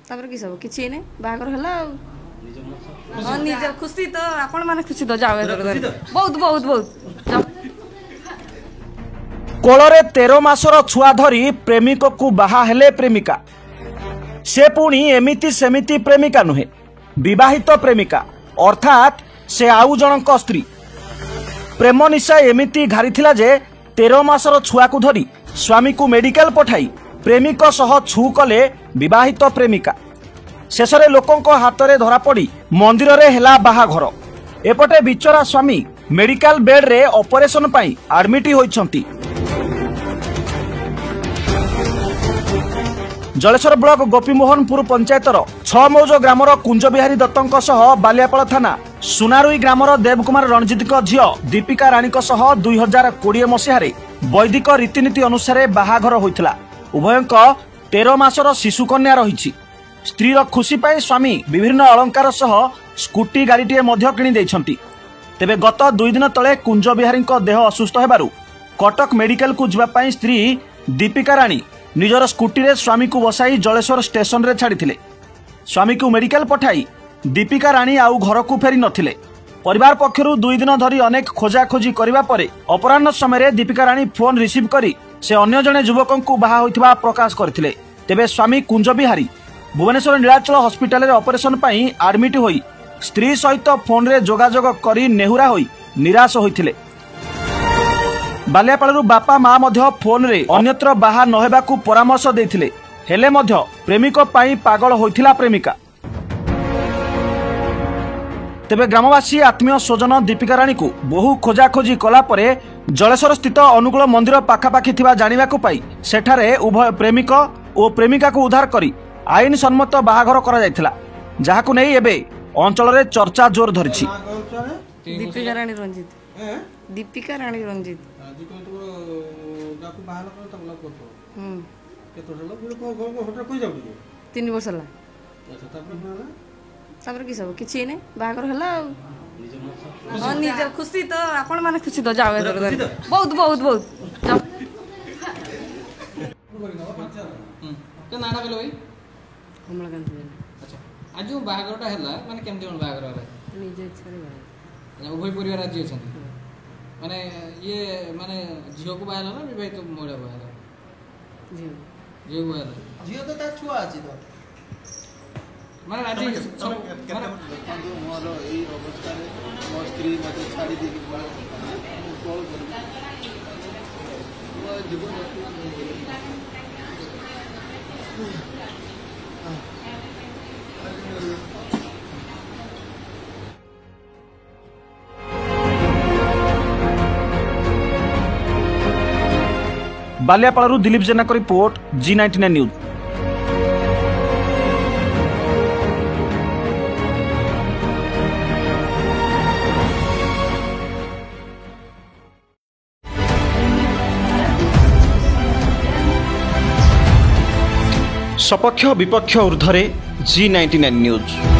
तापर कि सब किछि नै बागर हला हां निज खुशी तो आपण माने खुशी तो जावे बहुत बहुत बहुत कोलरे 13 मासर छुआ धरी प्रेमिक को बाहा हेले प्रेमिका से पुणी एमिति सेमिति प्रेमिका नुहे विवाहित प्रेमिका अर्थात से आउ जनक स्त्री प्रेम निशा एमिति घारीथिला जे 13 मासर छुआ को धरी स्वामी को मेडिकल पठाई प्रेमिक सह छु कले विवाहित प्रेमिका शेषरे लोकंको हातरे धरा पड़ी मंदिर रे हेला बाहाघर एपटे बिचरा स्वामी मेडिकल बेड रे ऑपरेशन पाई एडमिट होइछंती। जलेश्वर ब्लॉक गोपीमोहनपुर पंचायतर 6 मौज ग्रामर कुंज बिहारी दत्तों सह बालियापाल थाना सुनारुई ग्रामर देवकुमार रणजित झील दीपिका राणी सह 2020 मसीह वैदिक रीतिनीति अनुसार बाहाघर होइथिला। उभयंक 13 मासर शिशु कन्या रही। स्त्रीर खुशी पाई स्वामी विभिन्न अलंकार सह स्कूटी गाड़ीटे मध्य किणी दैछंती। तेबे गत 2 दिन तले कुंज बिहारी देह असुस्थ हेबारु कटक मेडिकल को जिबा पाई स्त्री दीपिका राणी निजर स्कूटी रे स्वामी को बसाई जलेश्वर स्टेशन रे छाड़िथिले। स्वामी को मेडिकल पठाई दीपिका राणी आउ घर को फेरी नथिले। परिवार पक्षरु 2 दिन धरी अनेक खोजाखोजी करिबा परे अपराह्न समय दीपिका राणी फोन रिसीव करी से अन्य जने युवकों को बाहा होइथिबा प्रकाश करथिले। तेबे स्वामी कुंज बिहारी भुवनेश्वर नीलाचल हॉस्पिटल रे ऑपरेशन पाई एडमिट होई स्त्री सहित फोन रे जोगाजोग करी नेहुरा होई निराश होइथिले। बालियापालरू बापा माँ मध्य फोन रे अन्यत्र बाहा नहेबा को परामर्श देथिले हेले मध्य प्रेमिक पाई पागल होइथिला प्रेमिका। तेबे ग्रामवासी आत्मीय स्वजन दीपिका राणी को बहु खोजाखोजी कला परे जलेश्वर स्थित अनुकूल मंदिर पाखापाखि थिबा जानिबाकु पाई सेठारे उभय प्रेमिक और प्रेमिका को उद्धार करी आईन सम्मत बाहाघर करा जायथिला जाहाकु नै एबे अंचल रे चर्चा जोर धरिछि। दीपिका राणी रंजित दीपिका राणी रंजित तीन वर्ष हला तापर कि सब किछि नै बागर हला हां निज खुशी तो आपण माने खुशी तो जावे बहुत बहुत बहुत के नाना बेलो भाई कमलाकांत। अच्छा आज जो बाहागरटा हैला माने केमते कोन बाहागर हैला निज इच्छा रे बाहागर उभय परिवार राज्य छथि माने ये माने झियो को बाहाला ना विवाहित मोड़ा बाहाला झियो झियो बाहाला झियो तो ता छुआ अछि तो माने राज्य माने मोर एई अवस्था रे मोर स्त्री मते छाड़ी दे कि कॉल कर वो जीवन बालियापालरू दिलीप जेना को रिपोर्ट G99 न्यूज। सपक्ष विपक्ष ऊर्ध्वे G99 न्यूज।